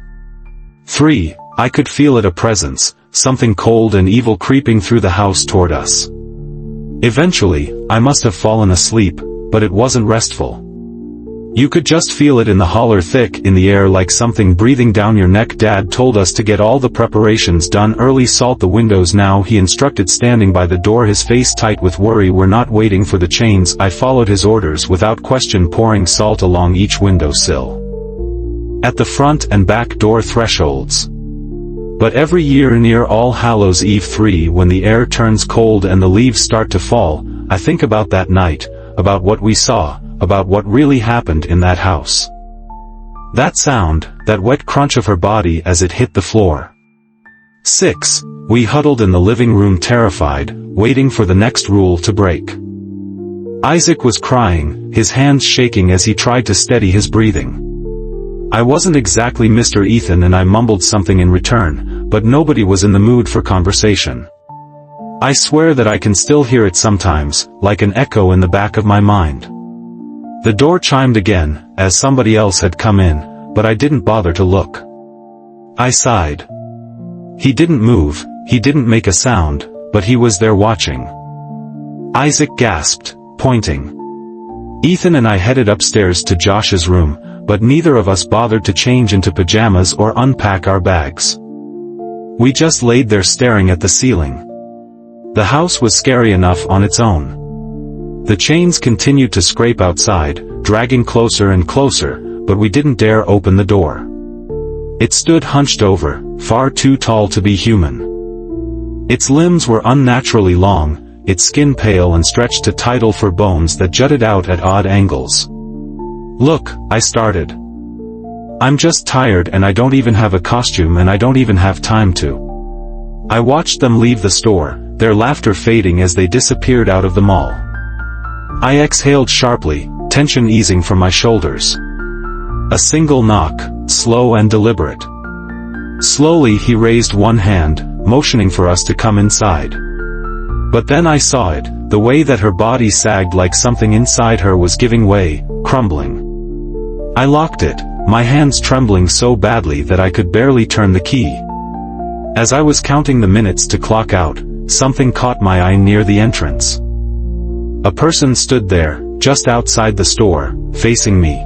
3. I could feel it, a presence, something cold and evil creeping through the house toward us. Eventually, I must have fallen asleep, but it wasn't restful. You could just feel it in the holler thick in the air like something breathing down your neck. Dad told us to get all the preparations done early. Salt the windows now, he instructed, standing by the door, his face tight with worry. We're not waiting for the chains. I followed his orders without question, pouring salt along each windowsill, at the front and back door thresholds. But every year near All Hallows Eve 3, when the air turns cold and the leaves start to fall, I think about that night, about what we saw, about what really happened in that house. That sound, that wet crunch of her body as it hit the floor. 6. We huddled in the living room, terrified, waiting for the next rule to break. Isaac was crying, his hands shaking as he tried to steady his breathing. I wasn't exactly Mr. Ethan, and I mumbled something in return, but nobody was in the mood for conversation. I swear that I can still hear it sometimes, like an echo in the back of my mind. The door chimed again, as somebody else had come in, but I didn't bother to look. I sighed. He didn't move, he didn't make a sound, but he was there watching. Isaac gasped, pointing. Ethan and I headed upstairs to Josh's room, but neither of us bothered to change into pajamas or unpack our bags. We just laid there staring at the ceiling. The house was scary enough on its own. The chains continued to scrape outside, dragging closer and closer, but we didn't dare open the door. It stood hunched over, far too tall to be human. Its limbs were unnaturally long, its skin pale and stretched to tidal for bones that jutted out at odd angles. Look, I started. I'm just tired, and I don't even have a costume, and I don't even have time to. I watched them leave the store, their laughter fading as they disappeared out of the mall. I exhaled sharply, tension easing from my shoulders. A single knock, slow and deliberate. Slowly he raised one hand, motioning for us to come inside. But then I saw it, the way that her body sagged like something inside her was giving way, crumbling. I locked it, my hands trembling so badly that I could barely turn the key. As I was counting the minutes to clock out, something caught my eye near the entrance. A person stood there, just outside the store, facing me.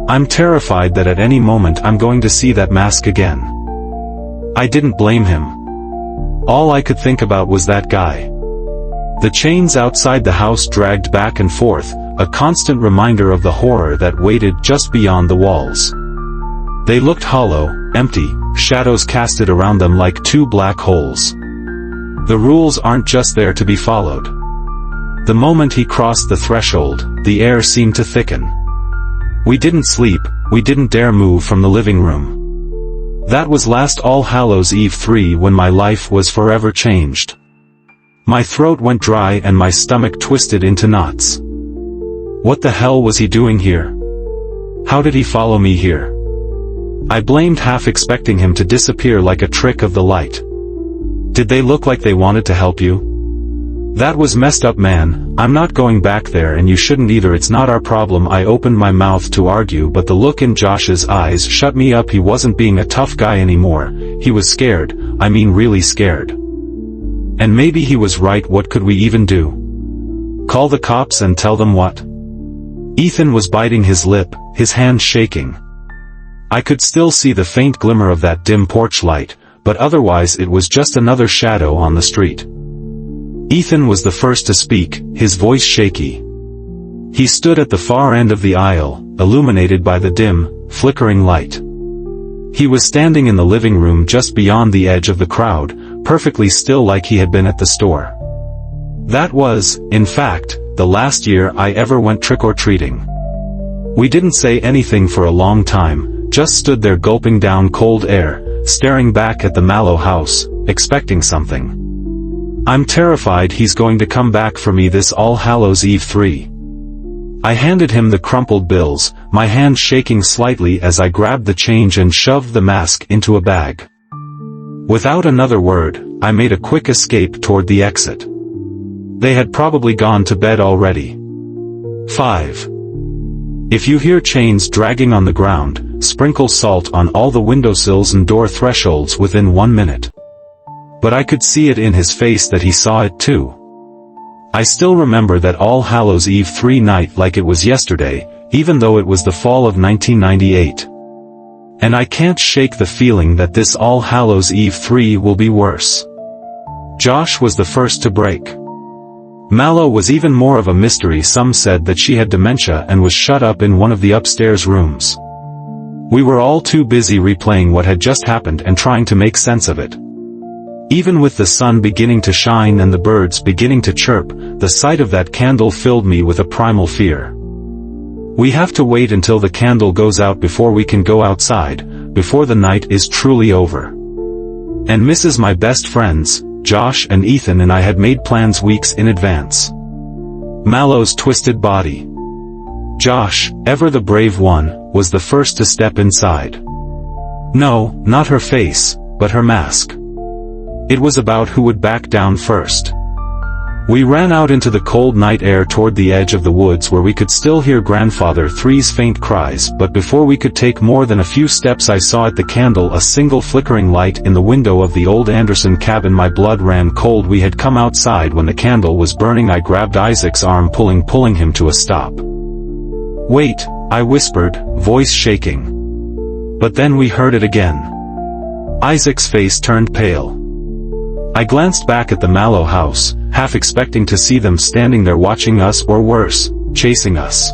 I'm terrified that at any moment I'm going to see that mask again. I didn't blame him. All I could think about was that guy. The chains outside the house dragged back and forth, a constant reminder of the horror that waited just beyond the walls. They looked hollow, empty, shadows casted around them like two black holes. The rules aren't just there to be followed. The moment he crossed the threshold, the air seemed to thicken. We didn't sleep, we didn't dare move from the living room. That was last All Hallows Eve 3, when my life was forever changed. My throat went dry and my stomach twisted into knots. What the hell was he doing here? How did he follow me here? I blamed, half expecting him to disappear like a trick of the light. Did they look like they wanted to help you? That was messed up, man. I'm not going back there, and you shouldn't either. It's not our problem. I opened my mouth to argue, but the look in Josh's eyes shut me up. He wasn't being a tough guy anymore. He was scared, I mean really scared. And maybe he was right. What could we even do? Call the cops and tell them what? Ethan was biting his lip, his hand shaking. I could still see the faint glimmer of that dim porch light, but otherwise it was just another shadow on the street. Ethan was the first to speak, his voice shaky. He stood at the far end of the aisle, illuminated by the dim, flickering light. He was standing in the living room just beyond the edge of the crowd, perfectly still like he had been at the store. That was, in fact, the last year I ever went trick-or-treating. We didn't say anything for a long time, just stood there gulping down cold air, staring back at the Mallow house, expecting something. I'm terrified he's going to come back for me this All Hallows Eve 3. I handed him the crumpled bills, my hand shaking slightly as I grabbed the change and shoved the mask into a bag. Without another word, I made a quick escape toward the exit. They had probably gone to bed already. 5. If you hear chains dragging on the ground, sprinkle salt on all the windowsills and door thresholds within 1 minute. But I could see it in his face that he saw it too. I still remember that All Hallows Eve 3 night like it was yesterday. even though it was the fall of 1998. And I can't shake the feeling that this All Hallows Eve 3 will be worse. Josh was the first to break. Mallow was even more of a mystery. Some said that she had dementia and was shut up in one of the upstairs rooms. We were all too busy replaying what had just happened and trying to make sense of it. Even with the sun beginning to shine and the birds beginning to chirp, the sight of that candle filled me with a primal fear. We have to wait until the candle goes out before we can go outside, before the night is truly over. And Mrs. My best friends, Josh and Ethan and I had made plans weeks in advance. Mallow's twisted body. Josh, ever the brave one, was the first to step inside. No, not her face, but her mask. It was about who would back down first. We ran out into the cold night air toward the edge of the woods where we could still hear Grandfather Three's faint cries, but before we could take more than a few steps I saw at the candle a single flickering light in the window of the old Anderson cabin. My blood ran cold. We had come outside when the candle was burning. I grabbed Isaac's arm, pulling him to a stop. "Wait," I whispered, voice shaking. But then we heard it again. Isaac's face turned pale. I glanced back at the Mallow house, half expecting to see them standing there watching us, or worse, chasing us.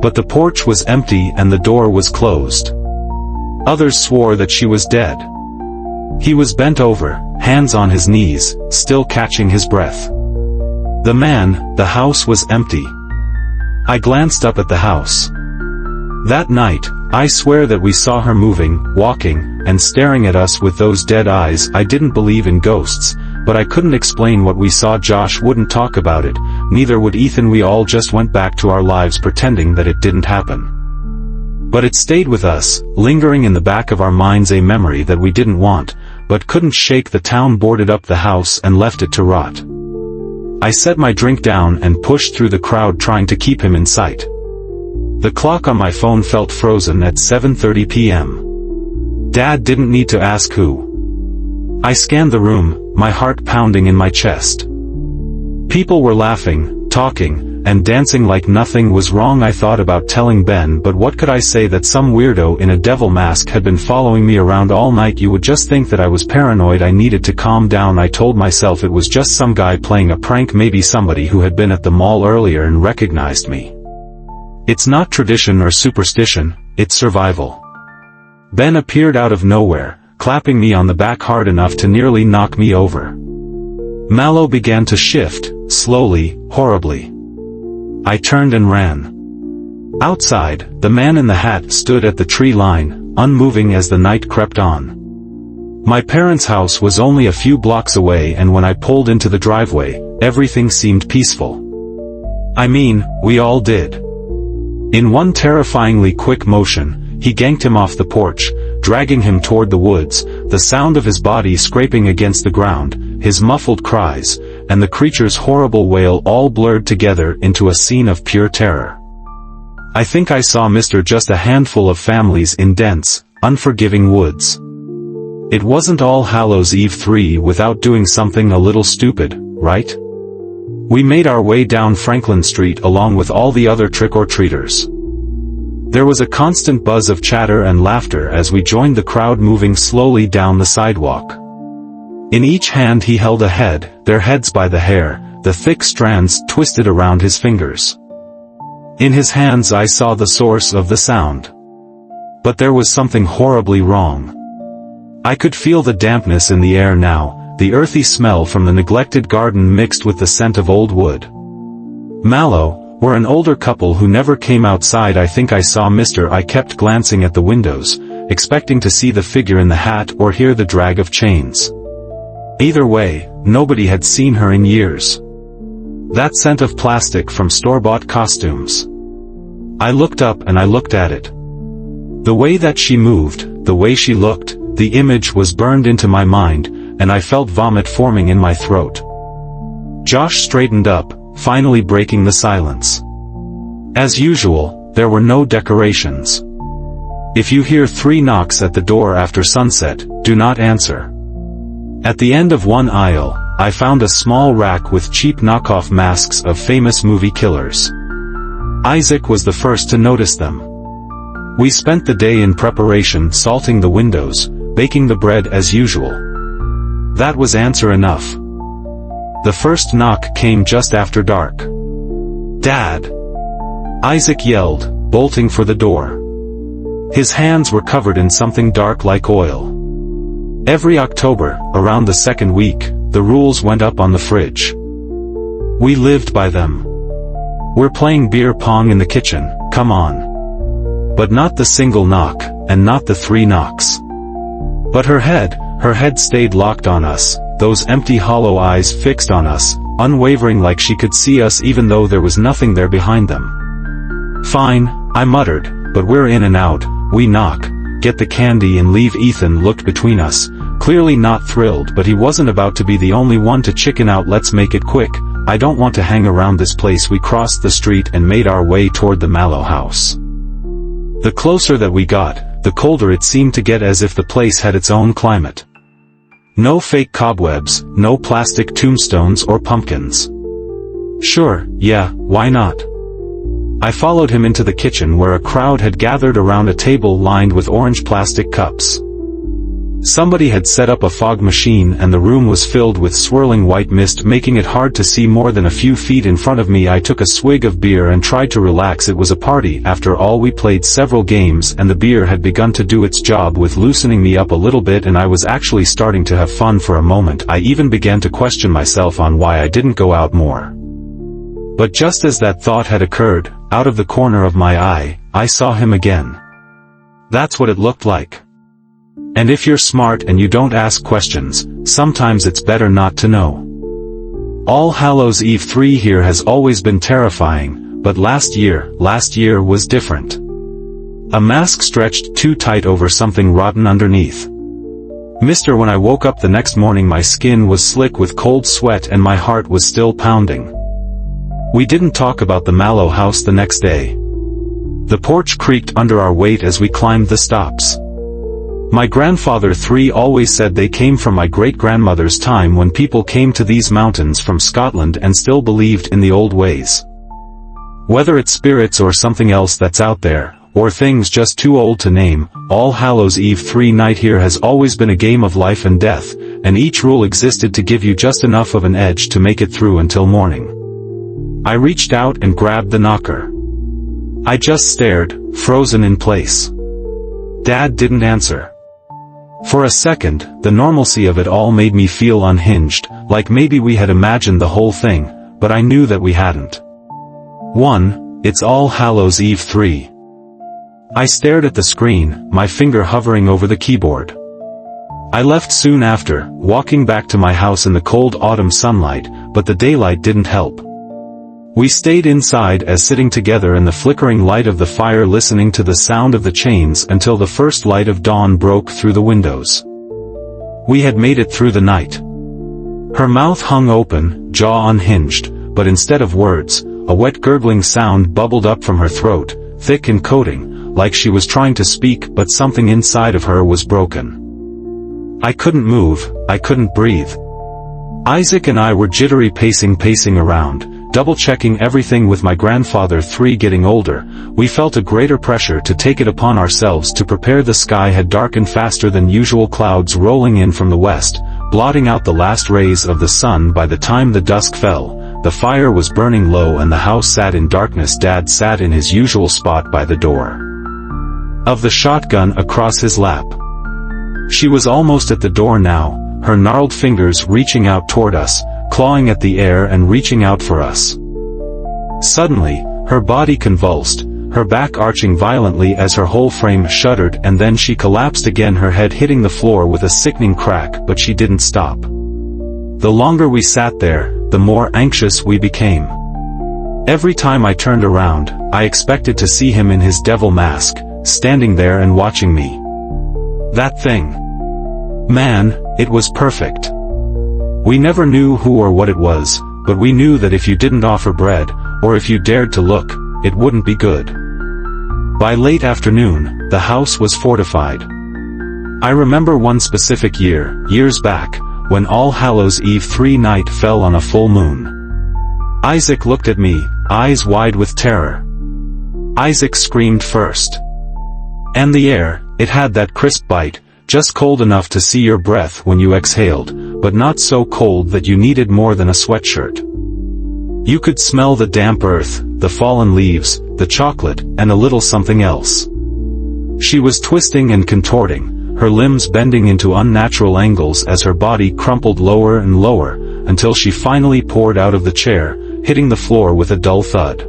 But the porch was empty and the door was closed. Others swore that she was dead. He was bent over, hands on his knees, still catching his breath. The house was empty. I glanced up at the house. That night, I swear that we saw her moving, walking, and staring at us with those dead eyes. I didn't believe in ghosts, but I couldn't explain what we saw. Josh wouldn't talk about it, neither would Ethan. We all just went back to our lives pretending that it didn't happen. But it stayed with us, lingering in the back of our minds, a memory that we didn't want, but couldn't shake. The town boarded up the house and left it to rot. I set my drink down and pushed through the crowd, trying to keep him in sight. The clock on my phone felt frozen at 7:30 p.m. Dad didn't need to ask who. I scanned the room, my heart pounding in my chest. People were laughing, talking, and dancing like nothing was wrong. I thought about telling Ben, but what could I say? That some weirdo in a devil mask had been following me around all night? You would just think that I was paranoid. I needed to calm down. I told myself it was just some guy playing a prank, maybe somebody who had been at the mall earlier and recognized me. It's not tradition or superstition, it's survival. Ben appeared out of nowhere, clapping me on the back hard enough to nearly knock me over. Mallow began to shift, slowly, horribly. I turned and ran. Outside, the man in the hat stood at the tree line, unmoving as the night crept on. My parents' house was only a few blocks away, and when I pulled into the driveway, everything seemed peaceful. I mean, we all did. In one terrifyingly quick motion, he yanked him off the porch, dragging him toward the woods, the sound of his body scraping against the ground, his muffled cries, and the creature's horrible wail all blurred together into a scene of pure terror. I think I saw Mr. Just a handful of families in dense, unforgiving woods. It wasn't All Hallows Eve 3 without doing something a little stupid, right? We made our way down Franklin Street along with all the other trick-or-treaters. There was a constant buzz of chatter and laughter as we joined the crowd moving slowly down the sidewalk. In each hand he held a head, their heads by the hair, the thick strands twisted around his fingers. In his hands I saw the source of the sound. But there was something horribly wrong. I could feel the dampness in the air now, the earthy smell from the neglected garden mixed with the scent of old wood. Mallow were an older couple who never came outside. I think I saw Mr. I kept glancing at the windows, expecting to see the figure in the hat or hear the drag of chains. Either way, nobody had seen her in years. That scent of plastic from store-bought costumes. I looked up and I looked at it. The way that she moved, the way she looked, the image was burned into my mind, and I felt vomit forming in my throat. Josh straightened up, finally breaking the silence. As usual, there were no decorations. If you hear 3 knocks at the door after sunset, do not answer. At the end of one aisle, I found a small rack with cheap knockoff masks of famous movie killers. Isaac was the first to notice them. We spent the day in preparation, salting the windows, baking the bread as usual. That was answer enough. The first knock came just after dark. "Dad!" Isaac yelled, bolting for the door. His hands were covered in something dark like oil. Every October, around the second week, the rules went up on the fridge. We lived by them. "We're playing beer pong in the kitchen, come on." But not the single knock, and not the 3 knocks. But her head stayed locked on us, those empty hollow eyes fixed on us, unwavering like she could see us even though there was nothing there behind them. "Fine," I muttered, "but we're in and out, we knock, get the candy and leave." Ethan looked between us, clearly not thrilled, but he wasn't about to be the only one to chicken out. "Let's make it quick, I don't want to hang around this place." We crossed the street and made our way toward the Mallow house. The closer that we got, the colder it seemed to get, as if the place had its own climate. No fake cobwebs, no plastic tombstones or pumpkins. Sure, yeah, why not? I followed him into the kitchen where a crowd had gathered around a table lined with orange plastic cups. Somebody had set up a fog machine and the room was filled with swirling white mist, making it hard to see more than a few feet in front of me. I took a swig of beer and tried to relax. It was a party after all. We played several games and the beer had begun to do its job with loosening me up a little bit, and I was actually starting to have fun for a moment. I even began to question myself on why I didn't go out more. But just as that thought had occurred, out of the corner of my eye, I saw him again. That's what it looked like. And if you're smart and you don't ask questions, sometimes it's better not to know. All Hallows Eve 3 here has always been terrifying, but last year was different. A mask stretched too tight over something rotten underneath. When I woke up the next morning, my skin was slick with cold sweat and my heart was still pounding. We didn't talk about the Mallow house the next day. The porch creaked under our weight as we climbed the steps. My grandfather 3 always said they came from my great-grandmother's time when people came to these mountains from Scotland and still believed in the old ways. Whether it's spirits or something else that's out there, or things just too old to name, All Hallows Eve 3 night here has always been a game of life and death, and each rule existed to give you just enough of an edge to make it through until morning. I reached out and grabbed the knocker. I just stared, frozen in place. Dad didn't answer. For a second, the normalcy of it all made me feel unhinged, like maybe we had imagined the whole thing, but I knew that we hadn't. It's All Hallows Eve 3. I stared at the screen, my finger hovering over the keyboard. I left soon after, walking back to my house in the cold autumn sunlight, but the daylight didn't help. We stayed inside as sitting together in the flickering light of the fire, listening to the sound of the chains until the first light of dawn broke through the windows. We had made it through the night. Her mouth hung open, jaw unhinged, but instead of words, a wet gurgling sound bubbled up from her throat, thick and coating, like she was trying to speak but something inside of her was broken. I couldn't move, I couldn't breathe. Isaac and I were jittery pacing around, double-checking everything. With my grandfather 3 getting older, we felt a greater pressure to take it upon ourselves to prepare. The sky had darkened faster than usual, clouds rolling in from the west, blotting out the last rays of the sun. By the time the dusk fell, the fire was burning low and the house sat in darkness. Dad sat in his usual spot by the door, of the shotgun across his lap. She was almost at the door now, her gnarled fingers reaching out toward us, clawing at the air and reaching out for us. Suddenly, her body convulsed, her back arching violently as her whole frame shuddered, and then she collapsed again, her head hitting the floor with a sickening crack. But she didn't stop. The longer we sat there, the more anxious we became. Every time I turned around, I expected to see him in his devil mask, standing there and watching me. That thing. Man, it was perfect. We never knew who or what it was, but we knew that if you didn't offer bread, or if you dared to look, it wouldn't be good. By late afternoon, the house was fortified. I remember one specific year, years back, when All Hallows Eve 3 night fell on a full moon. Isaac looked at me, eyes wide with terror. Isaac screamed first. And the air, it had that crisp bite, just cold enough to see your breath when you exhaled, but not so cold that you needed more than a sweatshirt. You could smell the damp earth, the fallen leaves, the chocolate, and a little something else. She was twisting and contorting, her limbs bending into unnatural angles as her body crumpled lower and lower, until she finally poured out of the chair, hitting the floor with a dull thud.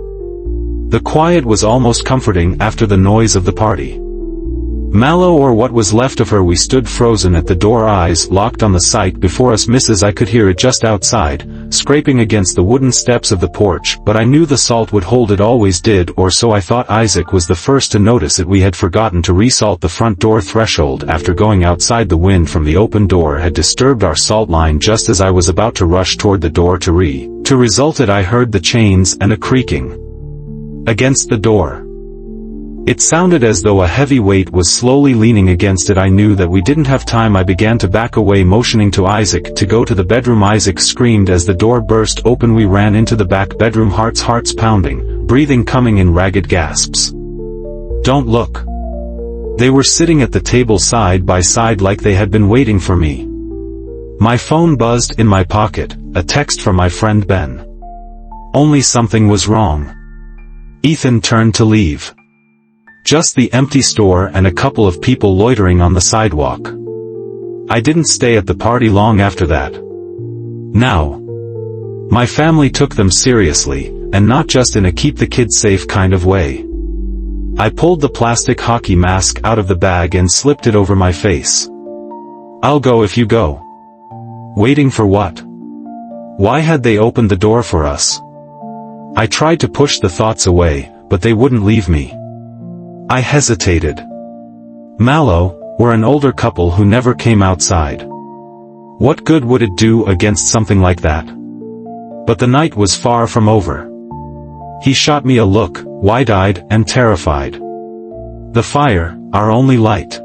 The quiet was almost comforting after the noise of the party. Mallow or what was left of her, we stood frozen at the door, eyes locked on the sight before us. Mrs. I could hear it just outside, scraping against the wooden steps of the porch, but I knew the salt would hold. It always did, or so I thought. Isaac was the first to notice it. We had forgotten to resalt the front door threshold after going outside. The wind from the open door had disturbed our salt line just as I was about to rush toward the door to result it. I heard the chains and a creaking against the door. It sounded as though a heavy weight was slowly leaning against it. I knew that we didn't have time. I began to back away, motioning to Isaac to go to the bedroom. Isaac screamed as the door burst open. We ran into the back bedroom, hearts pounding, breathing coming in ragged gasps. Don't look. They were sitting at the table side by side like they had been waiting for me. My phone buzzed in my pocket, a text from my friend Ben. Only something was wrong. Ethan turned to leave. Just the empty store and a couple of people loitering on the sidewalk. I didn't stay at the party long after that. Now, my family took them seriously, and not just in a keep the kids safe kind of way. I pulled the plastic hockey mask out of the bag and slipped it over my face. I'll go if you go. Waiting for what? Why had they opened the door for us? I tried to push the thoughts away, but they wouldn't leave me. I hesitated. Mallow, we're an older couple who never came outside. What good would it do against something like that? But the night was far from over. He shot me a look, wide-eyed and terrified. The fire, our only light.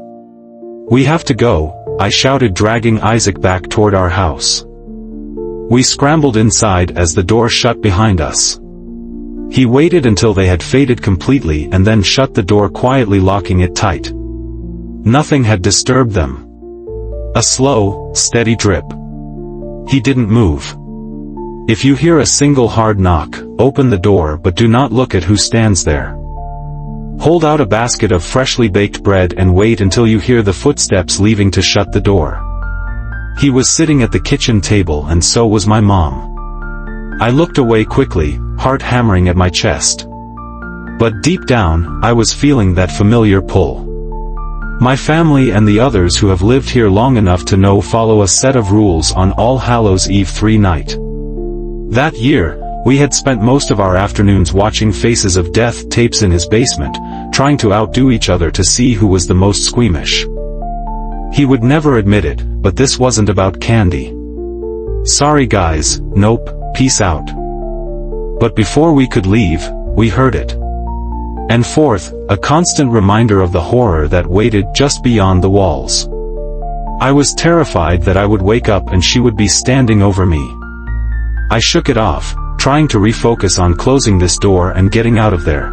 We have to go, I shouted, dragging Isaac back toward our house. We scrambled inside as the door shut behind us. He waited until they had faded completely and then shut the door quietly, locking it tight. Nothing had disturbed them. A slow, steady drip. He didn't move. If you hear a single hard knock, open the door, but do not look at who stands there. Hold out a basket of freshly baked bread and wait until you hear the footsteps leaving to shut the door. He was sitting at the kitchen table, and so was my mom. I looked away quickly, heart hammering at my chest. But deep down, I was feeling that familiar pull. My family and the others who have lived here long enough to know follow a set of rules on All Hallows Eve 3 night. That year, we had spent most of our afternoons watching Faces of Death tapes in his basement, trying to outdo each other to see who was the most squeamish. He would never admit it, but this wasn't about candy. Sorry guys, nope, peace out. But before we could leave, we heard it. And fourth, a constant reminder of the horror that waited just beyond the walls. I was terrified that I would wake up and she would be standing over me. I shook it off, trying to refocus on closing this door and getting out of there.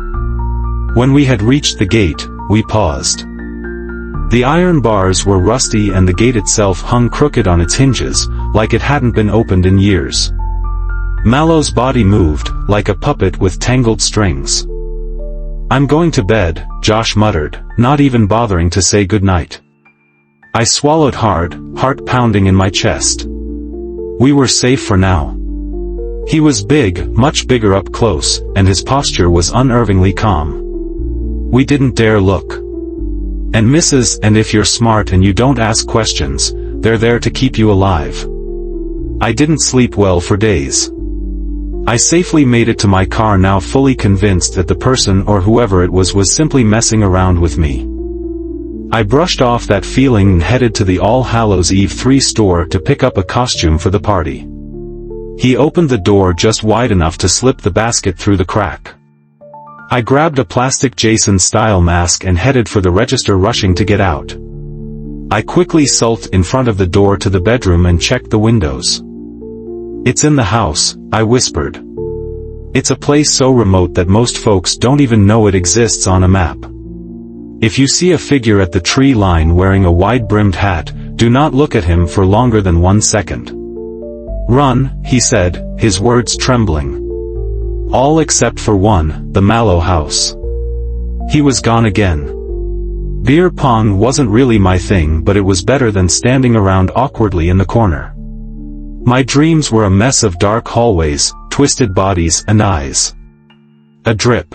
When we had reached the gate, we paused. The iron bars were rusty and the gate itself hung crooked on its hinges, like it hadn't been opened in years. Mallow's body moved, like a puppet with tangled strings. I'm going to bed, Josh muttered, not even bothering to say goodnight. I swallowed hard, heart pounding in my chest. We were safe for now. He was big, much bigger up close, and his posture was unnervingly calm. We didn't dare look. And Mrs., and if you're smart and you don't ask questions, they're there to keep you alive. I didn't sleep well for days. I safely made it to my car, now fully convinced that the person or whoever it was simply messing around with me. I brushed off that feeling and headed to the All Hallows Eve 3 store to pick up a costume for the party. He opened the door just wide enough to slip the basket through the crack. I grabbed a plastic Jason-style mask and headed for the register, rushing to get out. I quickly sulked in front of the door to the bedroom and checked the windows. It's in the house, I whispered. It's a place so remote that most folks don't even know it exists on a map. If you see a figure at the tree line wearing a wide-brimmed hat, do not look at him for longer than 1 second. "Run," he said, his words trembling. All except for one, the Mallow house. He was gone again. Beer pong wasn't really my thing, but it was better than standing around awkwardly in the corner. My dreams were a mess of dark hallways, twisted bodies and eyes. A drip.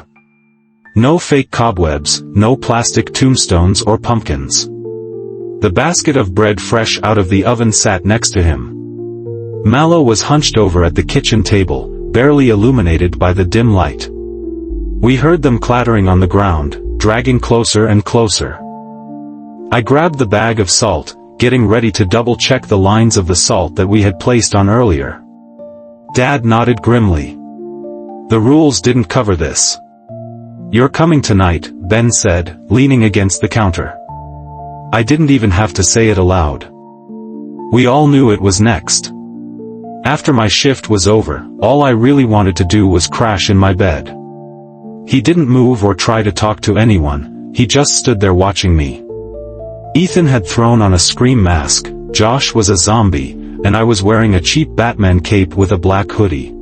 No fake cobwebs, no plastic tombstones or pumpkins. The basket of bread fresh out of the oven sat next to him. Mallow was hunched over at the kitchen table, barely illuminated by the dim light. We heard them clattering on the ground, dragging closer and closer. I grabbed the bag of salt, getting ready to double-check the lines of the salt that we had placed on earlier. Dad nodded grimly. The rules didn't cover this. "You're coming tonight," Ben said, leaning against the counter. I didn't even have to say it aloud. We all knew it was next. After my shift was over, all I really wanted to do was crash in my bed. He didn't move or try to talk to anyone, he just stood there watching me. Ethan had thrown on a scream mask, Josh was a zombie, and I was wearing a cheap Batman cape with a black hoodie.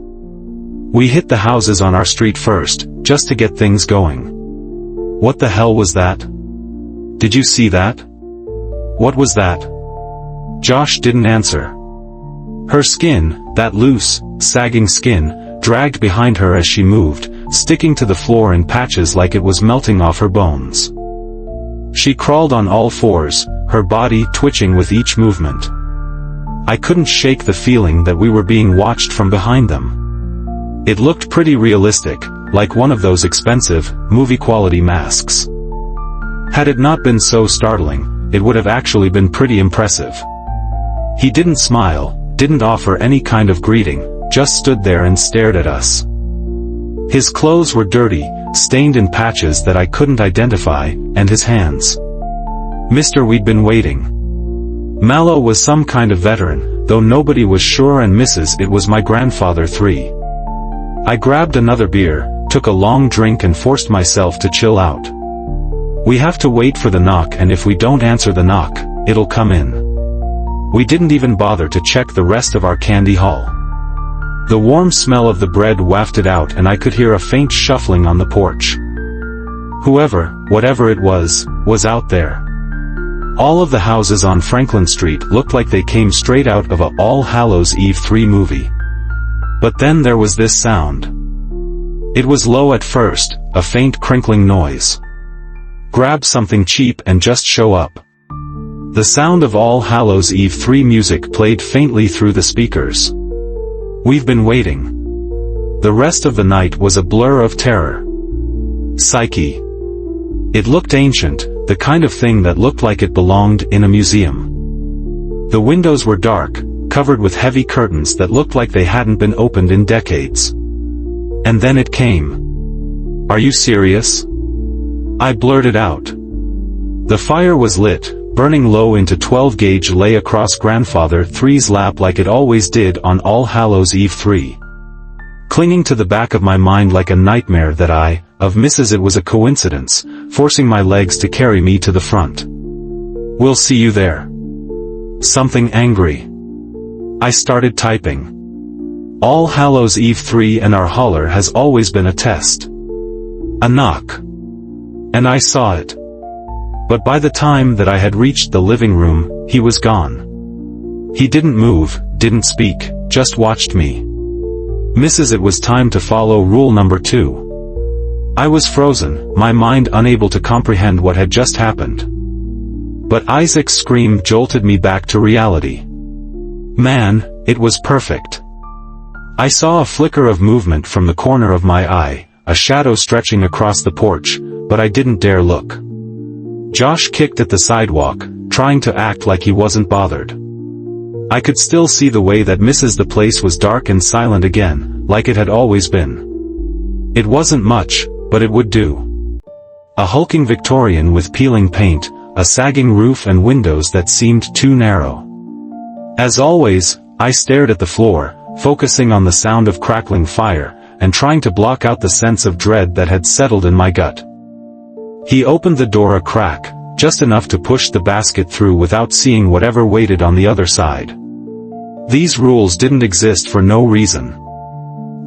We hit the houses on our street first, just to get things going. What the hell was that? Did you see that? What was that? Josh didn't answer. Her skin, that loose, sagging skin, dragged behind her as she moved, sticking to the floor in patches like it was melting off her bones. She crawled on all fours, her body twitching with each movement. I couldn't shake the feeling that we were being watched from behind them. It looked pretty realistic, like one of those expensive, movie-quality masks. Had it not been so startling, it would have actually been pretty impressive. He didn't smile, didn't offer any kind of greeting, just stood there and stared at us. His clothes were dirty, stained in patches that I couldn't identify, and his hands. "Mister, we'd been waiting." Mallow was some kind of veteran, though nobody was sure, and Mrs. it was my grandfather 3. I grabbed another beer, took a long drink and forced myself to chill out. We have to wait for the knock, and if we don't answer the knock, it'll come in. We didn't even bother to check the rest of our candy haul. The warm smell of the bread wafted out and I could hear a faint shuffling on the porch. Whoever, whatever it was out there. All of the houses on Franklin Street looked like they came straight out of a All Hallows Eve 3 movie. But then there was this sound. It was low at first, a faint crinkling noise. Grab something cheap and just show up. The sound of All Hallows Eve 3 music played faintly through the speakers. We've been waiting. The rest of the night was a blur of terror. Psyche. It looked ancient, the kind of thing that looked like it belonged in a museum. The windows were dark, covered with heavy curtains that looked like they hadn't been opened in decades. And then it came. "Are you serious?" I blurted out. The fire was lit, burning low into 12-gauge, lay across Grandfather 3's lap like it always did on All Hallows Eve 3. Clinging to the back of my mind like a nightmare that of Mrs. It was a coincidence, forcing my legs to carry me to the front. "We'll see you there." Something angry. I started typing. All Hallows Eve 3 and our holler has always been a test. A knock. And I saw it. But by the time that I had reached the living room, he was gone. He didn't move, didn't speak, just watched me. Mrs. It was time to follow rule number 2. I was frozen, my mind unable to comprehend what had just happened. But Isaac's scream jolted me back to reality. Man, it was perfect. I saw a flicker of movement from the corner of my eye, a shadow stretching across the porch, but I didn't dare look. Josh kicked at the sidewalk, trying to act like he wasn't bothered. I could still see the way that the place was dark and silent again, like it had always been. It wasn't much, but it would do. A hulking Victorian with peeling paint, a sagging roof and windows that seemed too narrow. As always, I stared at the floor, focusing on the sound of crackling fire, and trying to block out the sense of dread that had settled in my gut. He opened the door a crack, just enough to push the basket through without seeing whatever waited on the other side. These rules didn't exist for no reason.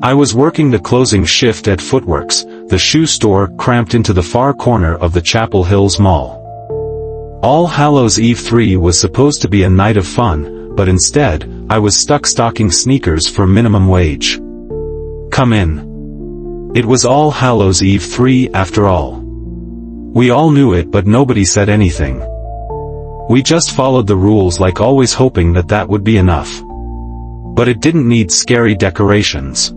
I was working the closing shift at Footworks, the shoe store cramped into the far corner of the Chapel Hills Mall. All Hallows Eve 3 was supposed to be a night of fun, but instead, I was stuck stocking sneakers for minimum wage. Come in. It was All Hallows Eve 3 after all. We all knew it, but nobody said anything. We just followed the rules like always, hoping that that would be enough. But it didn't need scary decorations.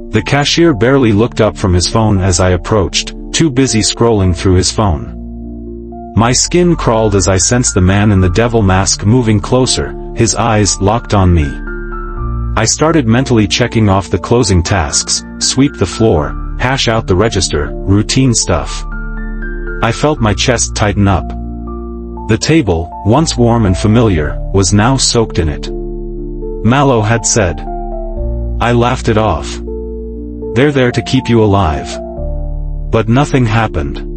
The cashier barely looked up from his phone as I approached, too busy scrolling through his phone. My skin crawled as I sensed the man in the devil mask moving closer, his eyes locked on me. I started mentally checking off the closing tasks, sweep the floor, hash out the register, routine stuff. I felt my chest tighten up. The table, once warm and familiar, was now soaked in it. Mallow had said. I laughed it off. They're there to keep you alive. But nothing happened.